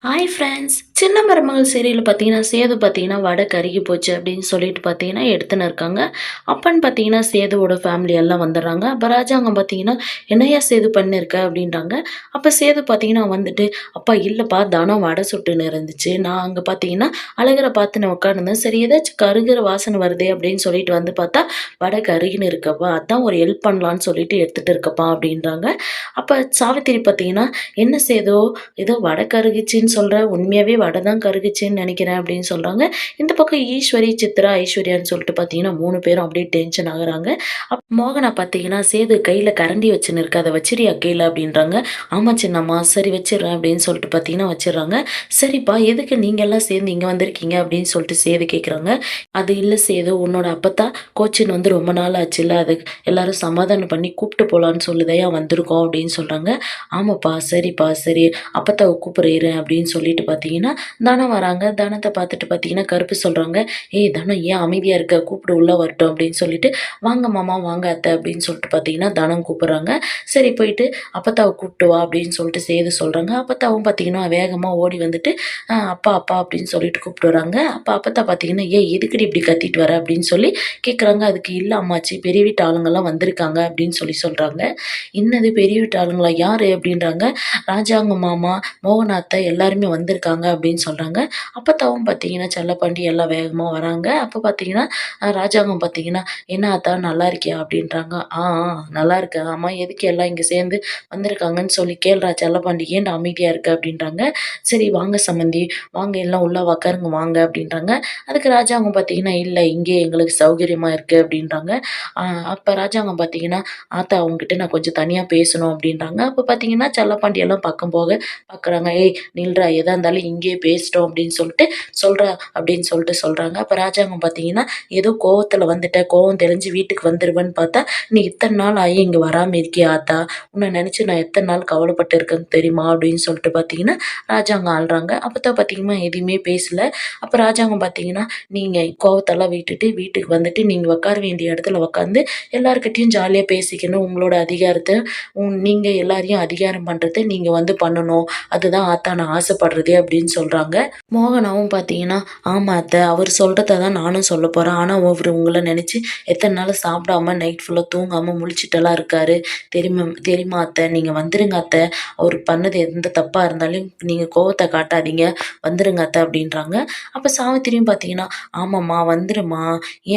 Hi friends. சின்ன மருமகள் serial பார்த்தீங்கன்னா, சேது பார்த்தீங்கன்னா, வடை கருகி போச்சு அப்படின்னு சொல்லிட்டு பார்த்தீங்கன்னா, எடுத்துன்னு இருக்காங்க. அப்பன்னு பார்த்தீங்கன்னா, சேதுவோட ஃபேமிலி எல்லாம் வந்துடுறாங்க. அப்ப ராஜாங்கம் பார்த்தீங்கன்னா, "என்னய்யா சேது பண்ணியிருக்க?" அப்படின்றாங்க. அப்ப சேது பார்த்தீங்கன்னா வந்துட்டு, "அப்பா இல்லப்பா தனம் வடை சுட்டுன்னு இருந்துச்சு. நான் அங்க பார்த்தீங்கன்னா, அழகர பார்த்து நான் உட்காந்துருந்தேன். சரி ஏதாச்சும் கருகுற வாசனை வருதே அப்படின்னு சொல்லிட்டு வந்து பார்த்தா, வடை கருகின்னு இருக்கப்பா. அதான் ஒரு ஹெல்ப் பண்ணலான்னு சொல்லிட்டு எடுத்துட்டு இருக்கப்பா" அப்படின்றாங்க. அப்ப சாவித்திரி பார்த்தீங்கன்னா, "என்ன சேது ஏதோ வடை கருகிச்சுன்னு சொல்ற, உண்மையாவே வடை தான் கருகிச்சுன்னு நெனைக்கிறேன் அப்படின்னு சொல்றாங்க. இந்த பக்கம் ஈஸ்வரி, சித்ரா, ஐஸ்வர்யான்னு சொல்லிட்டு பார்த்தீங்கன்னா 3 பேரும் அப்படியே டென்ஷன் ஆகுறாங்க. மோகனா பார்த்தீங்கன்னா, "சேது கையில கரண்டி வச்சுன்னு இருக்கு. அத வச்சுரியா கீழ" அப்படின்றாங்க. "ஆமா சின்னம்மா, சரி வச்சுர்றேன்" அப்படின்னு சொல்லிட்டு பார்த்தீங்கன்னா வச்சுர்றாங்க. "சரிப்பா, எதுக்கு நீங்க எல்லாம் சேர்ந்து இங்க வந்திருக்கீங்க?" அப்படின்னு சொல்லிட்டு சேது கேட்குறாங்க. "அது இல்ல சேது, உன்னோட அப்பத்தா கோச்சின் வந்து ரொம்ப நாள் ஆச்சுல்ல, அது எல்லாரும் சமாதானம் பண்ணி கூப்பிட்டு போலான்னு சொல்லுதேய்யா வந்திருக்கோம்" அப்படின்னு சொல்றாங்க. "ஆமாப்பா, சரிப்பா, சரி அப்பத்தாவ கூப்பிடுறேன்" அப்படின்னு சொல்லிட்டு பார்த்தீங்கன்னா, தனம் வராங்க. தனத்த பார்த்துட்டு பார்த்தீங்கன்னா, கருப்பு சொல்றாங்க, "ஏய் தனம் ஏன் அமைதியா இருக்க? கூப்பிடு உள்ள வரட்டும்" அப்படின்னு சொல்லிட்டு, "வாங்க மாமா, வாங்க அத்தை" அப்படின்னு சொல்லிட்டு பார்த்தீங்கன்னா, தனம் கூப்பிடுறாங்க. சரி போயிட்டு அப்பத்தாவ கூப்பிட்டு வா அப்படின்னு சொல்லிட்டு சேது சொல்றாங்க. அப்பத்தாவும் பார்த்தீங்கன்னா, வேகமா ஓடி வந்துட்டு, அப்பா அப்பா அப்படின்னு சொல்லிட்டு கூப்பிட்டு வராங்க. அப்ப அப்பத்தா பார்த்தீங்கன்னா, "ஏய் எதுக்குடி இப்படி கத்திட்டு வர?" அப்படின்னு சொல்லி கேட்குறாங்க. அதுக்கு, "இல்ல அம்மாச்சி, பெரிய வீட்டு ஆளுங்கலாம் வந்திருக்காங்க" அப்படின்னு சொல்லி சொல்றாங்க. "என்னது பெரிய வீட்டு ஆளுங்களா? யாரு?" அப்படின்றாங்க. "ராஜாங்க மாமா, மோகன் அத்தை எல்லாருமே வந்திருக்காங்க" அப்படின்னு சொல்றாங்க. அப்பத்தாவும் பார்த்தீங்கன்னா, செல்லப்பாண்டி எல்லாம் வேகமா வராங்க. அப்ப பார்த்தீங்கன்னா, ராஜாங்கம் பார்த்தீங்கன்னா, "என்ன ஆத்தா நல்லா இருக்கியா?" அப்படின்றாங்க. நல்லா இருக்கேன். ஆமா எதுக்கு எல்லாம் இங்க சேர்ந்து வந்திருக்காங்கன்னு சொல்லி கேளுடா செல்லப்பாண்டி, ஏன்டா அமைதியா இருக்க?" அப்படின்றாங்க. "சரி வாங்க சம்மந்தி, வாங்க எல்லாம் உள்ள உக்காருங்க வாங்க" அப்படின்றாங்க. அதுக்கு ராஜாங்கம் பார்த்தீங்கன்னா, "இல்ல இங்கேயே எங்களுக்கு சௌகரியமா இருக்கு" அப்படின்றாங்க. அ அப்ப ராஜாங்கம் பார்த்தீங்கன்னா, "ஆத்தா உன்கிட்ட நான் கொஞ்சம் தனியா பேசணும்" அப்படின்றாங்க. அப்ப பார்த்தீங்கன்னா, செல்லப்பாண்டி எல்லாம் பக்கம் போக பார்க்குறாங்க. "ஏய் நில்றா, எதா இருந்தாலும் இங்கேயே பேசிட்டோம்" அப்படின்னு சொல்லிட்டு சொல்றா அப்படின்னு சொல்லிட்டு சொல்றாங்க. அப்ப ராஜாங்கம் பார்த்தீங்கன்னா, ஏதோ கோவத்துல வந்துட்ட, கோவம் தெளிஞ்சு வீட்டுக்கு வந்துருவேன்னு பார்த்தா, "நீ இத்தன நாள் ஆகி இங்க வராம இருக்கியே ஆத்தா, உன்ன நெனச்சு நான் எத்தன நாள் கவலைப்பட்டு இருக்கேன்னு தெரியுமா?" அப்படின்னு சொல்லிட்டு பார்த்தீங்கன்னா, ராஜாங்கம் அழுறாங்க. அப்பத்தான் பார்த்தீங்கன்னா எதுவுமே பேசல. அப்ப ராஜாங்கம் பார்த்தீங்கன்னா, "நீங்க கோவத்தெல்லாம் விட்டுட்டு வீட்டுக்கு வந்துட்டு, நீங்க உட்கார வேண்டிய இடத்துல உட்காந்து எல்லார்கிட்டயும் ஜாலியா பேசிக்கணும். உங்களோட அதிகாரத்த நீங்க எல்லாரையும் அதிகாரம் பண்றத நீங்க வந்து பண்ணணும். அதுதான் ஆத்தா நான் ஆசைப்படுறதே" அப்படின்னு சொல்றாங்க. மோகனாவும் பார்த்தீங்கன்னா, "ஆமா அத்தை, அவர் சொல்றத தான் நானும் சொல்லப் போறேன். ஆனா அவரு உங்கள நெனச்சு எத்தன நாள் சாப்பிடாம நைட் ஃபுல்லா தூங்காம முழிச்சுட்டெல்லாம் இருக்காரு. தெரியுமா தெரியுமா அத்தை? நீங்க வந்துருங்க அத்தை. அவரு பண்ணது எந்த தப்பா இருந்தாலும் நீங்க கோவத்த காட்டாதீங்க. வந்துருங்க அத்தை" அப்படின்றாங்க. அப்ப சாவித்திரியும் பார்த்தீங்கன்னா, "ஆமாம்மா வந்துரும்மா.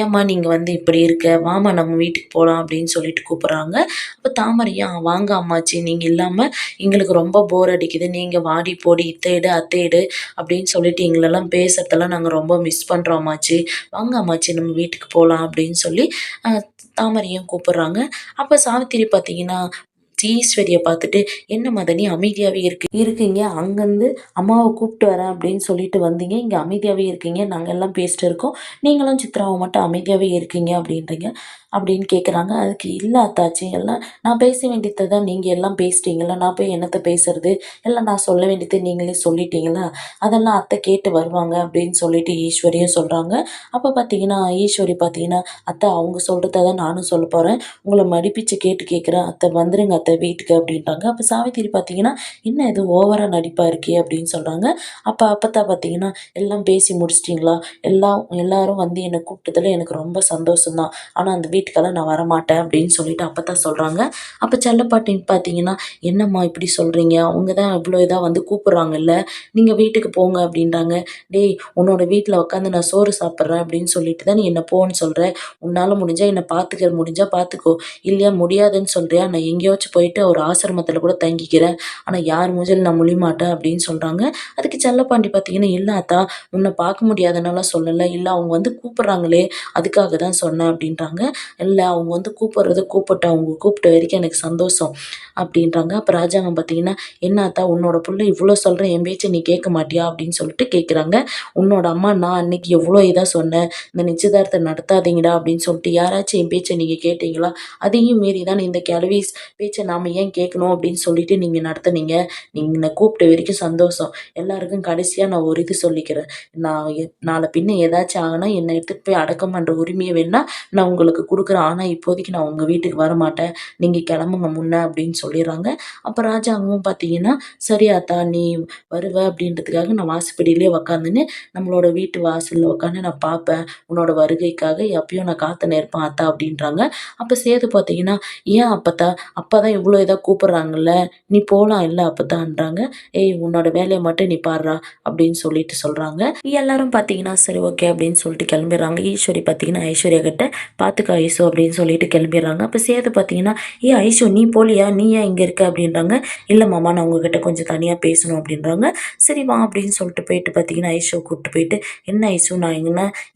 ஏம்மா நீங்க வந்து இப்படி இருக்க? வாம்மா நம்ம வீட்டுக்கு போலாம்" அப்படின்னு சொல்லிட்டு கூப்பிடுறாங்க. அப்ப தாமரையும், "வாங்க அம்மாச்சி, நீங்க இல்லாம எங்களுக்கு ரொம்ப போர் அடிக்குது. நீங்க வாடி போடி, இத்த எடு, அத்த எடு அப்படின்னு சொல்லிட்டு எங்களெல்லாம் பேசுறதெல்லாம் நாங்க ரொம்ப மிஸ் பண்றோம் அம்மாச்சி. வாங்க அம்மாச்சி நம்ம வீட்டுக்கு போலாம்" அப்படின்னு சொல்லி அ தாமரையும் கூப்பிடுறாங்க. அப்ப சாவித்திரி பார்த்தீங்கன்னா, ஈஸ்வரிய பார்த்துட்டு, "என்ன மதனி அமைதியாவே இருக்கீங்க. அங்கருந்து அம்மாவ கூப்பிட்டு வரேன் அப்படின்னு சொல்லிட்டு வந்தீங்க. இங்க அமைதியாவே இருக்கீங்க. நாங்க எல்லாம் பேசிட்டு இருக்கோம். நீங்களும் சித்ராவும் மட்டும் அமைதியாவே இருக்கீங்க அப்படின்றீங்க" அப்படின்னு கேட்குறாங்க. அதுக்கு, "இல்ல அத்தாச்சி, எல்லாம் நான் பேச வேண்டியத தான் நீங்க எல்லாம் பேசிட்டீங்கல்ல. நான் போய் என்னத்த பேசுறது? எல்லாம் நான் சொல்ல வேண்டியத நீங்களே சொல்லிட்டீங்களா? அதெல்லாம் அத்தை கேட்டு வருவாங்க" அப்படின்னு சொல்லிட்டு ஈஸ்வரியும் சொல்றாங்க. அப்ப பார்த்தீங்கன்னா, ஈஸ்வரி பார்த்தீங்கன்னா, "அத்தை அவங்க சொல்றத தான் நானும் சொல்லப் போறேன். உங்கள மடிப்பிச்சு கேட்கிறேன். அத்தை வந்துருங்க அத்தை வீட்டுக்கு" அப்படின்ட்டாங்க. அப்ப சாவித்திரி பார்த்தீங்கன்னா, "என்ன இது ஓவரா நடிப்பா இருக்கே" அப்படின்னு சொல்றாங்க. அப்ப அப்பத்தா பார்த்தீங்கன்னா, "எல்லாம் பேசி முடிச்சிட்டீங்களா? எல்லாரும் வந்து என்ன கூப்பிட்டதுல எனக்கு ரொம்ப சந்தோஷம் தான். ஆனா அந்த வீட்டுக்கெல்லாம் நான் வரமாட்டேன்" அப்படின்னு சொல்லிட்டு அப்பத்தா சொல்றாங்க. அப்ப செல்லப்பாட்டி பார்த்தீங்கன்னா, "என்னம்மா இப்படி சொல்றீங்க? அவங்க தான் இவ்ளோ இதா வந்து கூப்பிடுறாங்கல்ல. நீங்க வீட்டுக்கு போங்க" அப்படின்றாங்க. "டேய் உன்னோட வீட்ல உட்காந்து நான் சோறு சாப்பிடுறேன் அப்படின்னு சொல்லிட்டு தான் நீ என்ன போன்னு சொல்ற. உன்னால முடிஞ்சா என்ன பார்த்துக்க முடிஞ்சா பார்த்துக்கோ. இல்லையா முடியாதுன்னு சொல்றியா? நான் எங்கேயாச்சும் போயிட்டு ஒரு ஆசிரமத்தில கூட தங்கிக்கிறேன். ஆனா யார் மூஞ்சிலயும் நான் முழிமாட்டேன்" அப்படின்னு சொல்றாங்க. அதுக்கு செல்லப்பாண்டி பார்த்தீங்கன்னா, "இல்ல ஆத்தா, உன்ன பார்க்க முடியாதுன்னலாம் சொல்லல. இல்ல அவங்க வந்து கூப்பிடுறாங்களே, அதுக்காக தான் சொன்னேன்" அப்படின்றாங்க. "இல்ல அவங்க வந்து கூப்பிடுறது கூப்பிட்டோம். அவங்க கூப்பிட்ட வரைக்கும் எனக்கு சந்தோஷம்" அப்படின்றாங்க. அப்ப ராஜாங்கம் பார்த்தீங்கன்னா, "என்ன ஆத்தா உன்னோட புள்ள இவ்ளோ சொல்றேன், என் பேச்ச நீ கேட்க மாட்டியா?" அப்படின்னு சொல்லிட்டு கேட்குறாங்க. "உன்னோட அம்மா நான் அன்னைக்கு எவ்ளோ இதா சொன்னேன். இந்த நிச்சயதார்த்தம் நடத்தாதீங்கடா அப்படின்னு சொல்லிட்டு யாராச்சும் என் பேச்ச நீங்க கேட்டீங்களா? அதையும் மீறி தான் இந்த கிழவி பேச்ச நாம ஏன் கேட்கணும் அப்படின்னு சொல்லிட்டு நீங்க நடத்துனீங்க. நீங்க என்ன கூப்பிட்ட வரைக்கும் சந்தோஷம். எல்லாருக்கும் கடைசியா நான் ஒரு இது சொல்லிக்கிறேன். நான் நாள பின்ன ஏதாச்சும் ஆகுனா என்ன எடுத்துட்டு போய் அடக்கம் பண்ற உரிமைய வேணா நான் உங்களுக்கு குடுக்குறேன். குடுக்குறேன். ஆனா இப்போதைக்கு நான் உங்க வீட்டுக்கு வரமாட்டேன். நீங்க கெளம்புங்க முன்ன" அப்படின்னு சொல்லிர்றாங்க. அப்ப ராஜாங்கவும் பார்த்தீங்கன்னா, "சரி ஆத்தா நீ வருவ அப்படின்றதுக்காக நான் வாசப்படியிலேயே உக்காந்துன்னு, நம்மளோட வீட்டு வாசல்ல உக்காந்து நான் பார்ப்பேன். உன்னோட வருகைக்காக எப்பயும் நான் காத்துன்னு இருப்பேன் ஆத்தா" அப்படின்றாங்க. அப்ப சேது பார்த்தீங்கன்னா, "ஏன் அப்பத்தா? அப்பா தான் இவ்ளோ இதா கூப்பிடுறாங்கல்ல, நீ போலாம் இல்ல அப்பத்தான்றாங்க." "ஏய் உன்னோட வேலைய மட்டும் நீ பார்றா" அப்படின்னு சொல்லிட்டு சொல்றாங்க. எல்லாரும் பார்த்தீங்கன்னா, சரி ஓகே அப்படின்னு சொல்லிட்டு கிளம்பிர்றாங்க. ஈஸ்வரி பார்த்தீங்கன்னா, ஐஸ்வர்யா கிட்ட "பார்த்துக்கோ ஐசு" அப்படின்னு சொல்லிட்டு கிளம்பிர்றாங்க. அப்ப சேது பார்த்தீங்கன்னா, "ஏய் ஐஷு நீ போலியா? நீ ஏன் இங்க இருக்க?" அப்படின்றாங்க. "இல்ல மாமா நான் உங்ககிட்ட கொஞ்சம் தனியா பேசணும்" அப்படின்றாங்க. "சரி வா" அப்படின்னு சொல்லிட்டு போயிட்டு பார்த்தீங்கன்னா, ஐஷுவ கூட்டிட்டு போயிட்டு, "என்ன ஐஷு நான்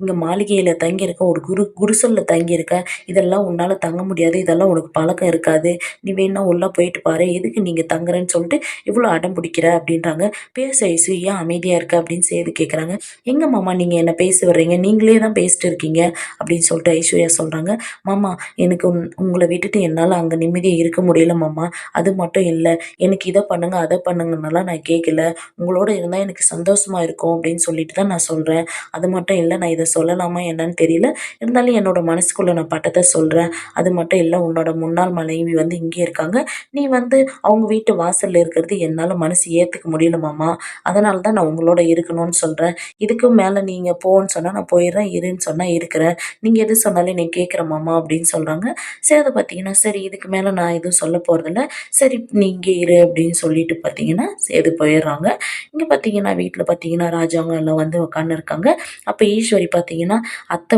இங்க மாளிகையில தங்கியிருக்கேன். ஒரு குடிசல்ல தங்கியிருக்கேன். இதெல்லாம் உன்னால தங்க முடியாது. இதெல்லாம் உனக்கு பழக்கம் இருக்காது. நீ வேணுனா உள்ள போயிட்டு பாரு. எதுக்கு நீங்க தங்குறேன்னு சொல்லிட்டு இவ்ளோ அடம் பிடிக்கிற?" அப்படின்றாங்க. "பேசு ஐசு ஏன் அமைதியா இருக்க?" அப்படின்னு சேது கேட்குறாங்க. "எங்க மாமா நீங்க என்ன பேச விடுறீங்க? நீங்களே தான் பேசிட்டு இருக்கீங்க" அப்படின்னு சொல்லிட்டு ஐஸ்வர்யா சொல்றாங்க. "மாமா எனக்கு உங்கள விட்டுட்டு என்னால அங்க நிம்மதியா இருக்க முடியல மாமா. அது மட்டும் இல்ல. எனக்கு இத பண்ணுங்க, அத பண்ணுங்கன்னலாம் நான் கேட்கல. உங்களோட இருந்தா எனக்கு சந்தோஷமா இருக்கும் அப்படின்னு சொல்லிட்டு தான் நான் சொல்றேன். அது மட்டும் இல்ல நான் இத சொல்லலாமா என்னன்னு தெரியல. இருந்தாலும் என்னோட மனசுக்குள்ள நான் பட்டத சொல்றேன். அது மட்டும் இல்ல உன்னோட முன்னாள் மனைவி வந்து இங்கேயே இருக்காங்க. நீ வந்து அவங்க வீட்டு வாசல்ல இருக்கிறது என்னால மனசு ஏத்துக்க முடியல மாமா. அதனால தான் நான் உங்களோட இருக்கணும்னு சொல்றேன். இதுக்கும் மேல நீங்க போன்னு சொன்னா நான் போயிடுறேன். இருன்னு சொன்னா இருக்கிறேன். நீங்க எது சொன்னாலும் நான் கேட்கிறேன் மாமா" அப்படின்னு சொல்றாங்க. சேது பார்த்தீங்கன்னா, "சரி இதுக்கு மேல நான் எதுவும் சொல்ல போறதில்ல. சரி நீ இங்கே இரு" அப்படின்னு சொல்லிட்டு பார்த்தீங்கன்னா, சேது போயிர்றாங்க. இங்க பார்த்தீங்கன்னா, வீட்ல பார்த்தீங்கன்னா, ராஜாங்க எல்லாம் வந்து உட்காந்துருக்காங்க. அப்ப ஈஸ்வரி பார்த்தீங்கன்னா, "அத்தை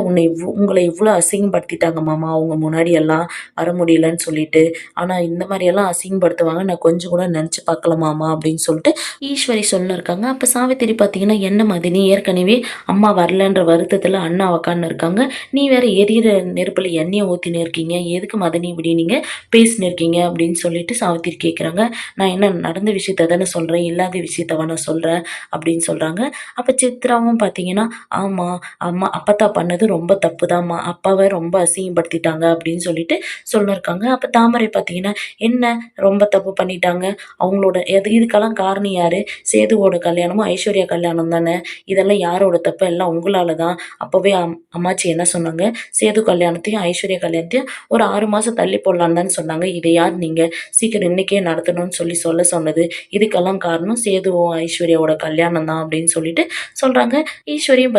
உங்கள இவ்ளோ அசிங்கப்படுத்திட்டாங்க மாமா, அவங்க முன்னாடி எல்லாம் வர முடியலன்னு சொல்லிட்டு. ஆனா இந்த மாரியெல்லாம் அசிங்கப்படுத்துவாங்க நான் கொஞ்சம் கூட நெனச்சு பார்க்கல மாமா" அப்படின்னு சொல்லிட்டு ஈஸ்வரி சொல்லிருக்காங்க. அப்ப சாவித்திரி பார்த்தீங்கன்னா, "என்ன மதினி ஏற்கனவே அம்மா வரலன்ற வருத்தத்தில அண்ணா உட்காந்துருக்காங்க. நீ வேற எரியிற நெருப்புல எண்ணெய ஊத்தின்னு இருக்கீங்க. எதுக்கு மதினி இப்படி நீங்க பேசின்னு இருக்கீங்க?" அப்படின்னு சொல்லிட்டு சாவித்திரி கேட்குறாங்க. "நான் என்ன நடந்த விஷயத்த தானே சொல்றேன். இல்லாத விஷயத்தவா நான் சொல்றேன்" அப்படின்னு சொல்றாங்க. அப்ப சித்ராவும் பார்த்தீங்கன்னா, "ஆமா, அம்மா அப்பத்தா பண்ணது ரொம்ப தப்புதாம்மா. அப்பாவ ரொம்ப அசிங்கப்படுத்திட்டாங்க" அப்படின்னு சொல்லிட்டு சொல்லிருக்காங்க. அப்ப தாமரை பார்த்தீங்கன்னா, "என்ன ரொம்ப தப்பு பண்ணிட்டாங்க? அவங்களோட இதுக்கெல்லாம் காரணம் யாரு? சேதுவோட கல்யாணமும், ஐஸ்வர்யா கல்யாணம் தானே. இதெல்லாம் யாரோட தப்பு? எல்லாம் உங்களால தான். அப்பவே அம்மாச்சி என்ன சொன்னாங்க? சேது கல்யாணத்தையும், ஐஸ்வர்யா கல்யாணத்தையும் ஒரு 6 மாசம் தள்ளி போடலான்னு தானே சொன்னாங்க. இத யார் நீங்க சீக்கிரம் இன்னைக்கே நடத்தணும்னு சொல்ல சொன்னது? இதுக்கெல்லாம் காரணம் சேதுவும், ஐஸ்வர்யாவோட கல்யாணம் தான்" அப்படின்னு சொல்லிட்டு சொல்றாங்க. ஈஸ்வரியும்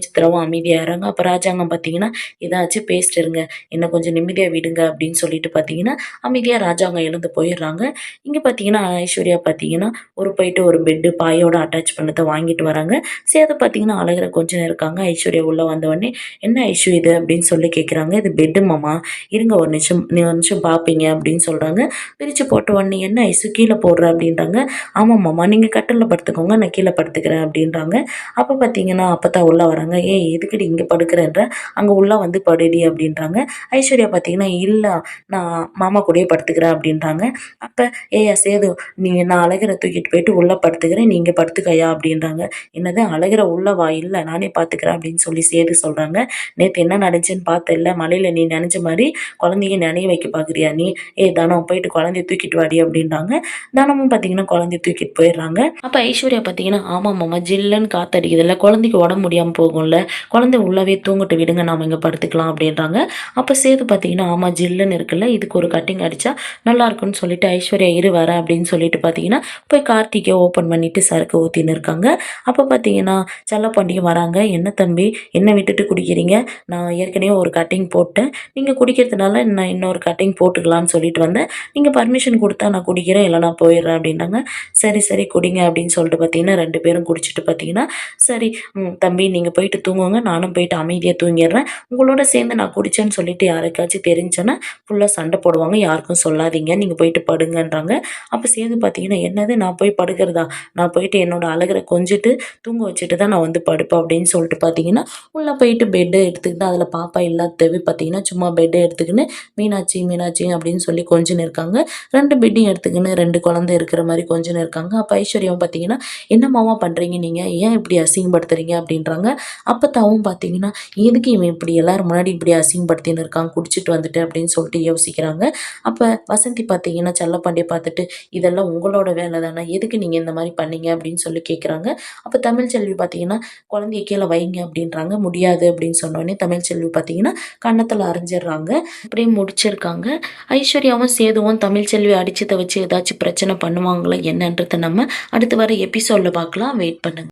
சித்ராவும் அமைதியாயிர்றாங்க. அப்ப ராஜாங்கம் பார்த்தீங்கன்னா, "ஏதாச்சும் பேசிட்டு இருங்க. என்ன கொஞ்சம் நிம்மதியா விடுங்க" அப்படின்னு சொல்லிட்டு பார்த்தீங்கன்னா, அமைதியா ராஜாங்கம் எழுந்து போயிர்றாங்க. இங்க பார்த்தீங்கன்னா, ஐஸ்வர்யா பார்த்தீங்கன்னா, போயிட்டு ஒரு பெட்டு பாயோட அட்டாச் பண்ணத வாங்கிட்டு வராங்க. சேது பார்த்தீங்கன்னா, அழகுற கொஞ்ச நேரம் இருக்காங்க. ஐஸ்வர்யா உள்ள வந்தவுடனே, "என்ன ஐஷு இது?" அப்படின்னு சொல்லி கேட்குறாங்க. "இது பெட்டு மாமா. இருங்க ஒரு நிமிஷம், நீ ஒரு நிமிஷம் பார்ப்பீங்க" அப்படின்னு சொல்றாங்க. பிரிச்சு போட்ட உடனே, "என்ன ஐசு கீழ போடுற?" அப்படின்றாங்க. "ஆமா மாமா, நீங்க கட்டில்ல படுத்துக்கோங்க. நான் கீழ படுத்துக்கிறேன்" அப்படின்றாங்க. அப்ப பார்த்தீங்கன்னா, அப்பத்தா உள்ள வராங்க. "ஏய் எதுக்குடி இங்க படுக்கிறேன்ற? அங்க உள்ள வந்து படுடி" அப்படின்றாங்க. ஐஸ்வர்யா பார்த்தீங்கன்னா, "இல்ல நான் மாமா கூடயே படுத்துக்கிறேன்" அப்படின்றாங்க. அப்ப "ஏய்யா சேது, நான் அழகர தூக்கிட்டு போயிட்டு உள்ள படுத்துக்கிறேன். நீ இங்க படுத்துக்கய்யா" அப்படின்றாங்க. "என்னது அழகர உள்ள வா. இல்ல நானே பார்த்துக்கிறேன்" அப்படின்னு சொல்லி சேது சொல்றாங்க. "நேத்து என்ன நடந்துச்சுன்னு பார்த்தல்ல? மழையில நீ நனைஞ்ச மாரி குழந்தைய நனைய வைக்க பார்க்குறியா நீ? ஏய் தனம் போயிட்டு குழந்தைய தூக்கிட்டு வாடி" அப்படின்றாங்க. தனமும் பார்த்தீங்கன்னா, குழந்தைய தூக்கிட்டு போயிடுறாங்க. அப்ப ஐஸ்வர்யா பார்த்தீங்கன்னா, "ஆமா மாமா ஜில்லுன்னு காத்தடிக்குதுல்ல, குழந்தைக்கு உடம்பு முடியாம போகும்ல. குழந்தை உள்ளவே தூங்கட்டும் விடுங்க, நாம இங்க படுத்துக்கலாம்" அப்படின்றாங்க. அப்ப சேது பார்த்தீங்கன்னா, "ஆமா ஜில்லுன்னு இருக்குல்ல, இதுக்கு ஒரு கட்டிங் அடிச்சா நல்லாயிருக்கும்னு" சொல்லிட்டு ஐஸ்வர்யா "இரு வரேன்" அப்படின்னு சொல்லிட்டு பார்த்தீங்கன்னா, போய் கார்த்திக்க ஓப்பன் பண்ணிட்டு சரக்கு ஊத்தின்னு இருக்காங்க. அப்ப பார்த்தீங்கன்னா, செல்லப்பாண்டியும் வராங்க. "என்ன தம்பி, என்ன விட்டுட்டு குடிக்கிறீங்க? நான் ஏற்கனவே ஒரு கட்டிங் போட்டேன். நீங்க குடிக்கிறதுனால நான் இன்னொரு கட்டிங் போட்டுக்கலான்னு சொல்லிட்டு வந்தேன். நீங்க பர்மிஷன் குடுத்தா நான் குடிக்கிறேன், இல்ல நான் போயிடுறேன்" அப்படின்னாங்க. "சரி, சரி குடிங்க" அப்படின்னு சொல்லிட்டு பார்த்தீங்கன்னா, 2 பேரும் குடிச்சிட்டு பார்த்தீங்கன்னா, "சரி தம்பி நீங்க போயிட்டு தூங்குங்க. நானும் போயிட்டு அமைதியா தூங்கிர்றேன். உங்களோட சேர்ந்து நான் குடிச்சேன்னு சொல்லிட்டு யாருக்காச்சும் தெரிஞ்சுச்சுன்னா, ஃபுல்லா சண்டை போடுவாங்க. யாருக்கும் சொல்லாதீங்க. நீங்க போயிட்டு படுங்கன்றாங்க." அப்ப சேது பார்த்தீங்கன்னா, "என்னது நான் போய் படுக்கிறதா? நான் போயிட்டு என்னோட அழகர கொஞ்சிட்டு, தூங்க வச்சுட்டு தான் நான் வந்து படுப்பேன்" அப்படின்னு சொல்லிட்டு பார்த்தீங்கன்னா, உள்ள போயிட்டு பெட்ட எடுத்துக்கிட்டு அதில பாப்பா இல்லாதது பார்த்தீங்கன்னா, சும்மா பெட்ட எடுத்துக்கின்னு மீனாட்சி, மீனாட்சி அப்படின்னு சொல்லி கொஞ்சின்னு இருக்காங்க. 2 பெட்டையும் எடுத்துக்கின்னு 2 குழந்தை இருக்கிற மாரி கொஞ்சின்னு இருக்காங்க. அப்ப ஐஸ்வர்யாவும் பார்த்தீங்கன்னா, "என்னம்மாமா பண்றீங்க நீங்க? ஏன் இப்படி அசிங்கப்படுத்துறீங்க?" அப்படின்றாங்க. அப்பத்தாவும் பார்த்தீங்கன்னா, "எதுக்கு இவன் இப்படி எல்லாரும் முன்னாடி இப்படி அசிங்கப்படுத்தின்னு இருக்கான், குடிச்சிட்டு வந்துட்டு" அப்படின்னு சொல்லிட்டு யோசிக்கிறாங்க. அப்ப வசந்தி பார்த்தீங்கன்னா, செல்லப்பாண்டிய பார்த்துட்டு, "இதெல்லாம் உங்களோட வேலை தானே, எதுக்கு நீங்க இந்த மாரி பண்ணீங்க?" அப்படின்னு சொல்லி கேட்குறாங்க. அப்ப தமிழ்ச்செல்வி பார்த்தீங்கன்னா, "குழந்தைய கீழ வைங்க" அப்படின்றாங்க. "முடியாது" அப்படின்னு சொன்னோனே தமிழ்ச்செல்வி பார்த்தீங்கன்னா, கன்னத்தில் அரைஞ்சிடுறாங்க. அப்படியே முடிச்சிருக்காங்க. ஐஸ்வர்யாவும் சேதுவும் தமிழ்ச்செல்வி அடிச்சதை வச்சு ஏதாச்சும் பிரச்சனை பண்ணுவாங்களா என்னன்றதை நம்ம அடுத்து வர எபிசோடில் பார்க்கலாம். வெயிட் பண்ணுங்க.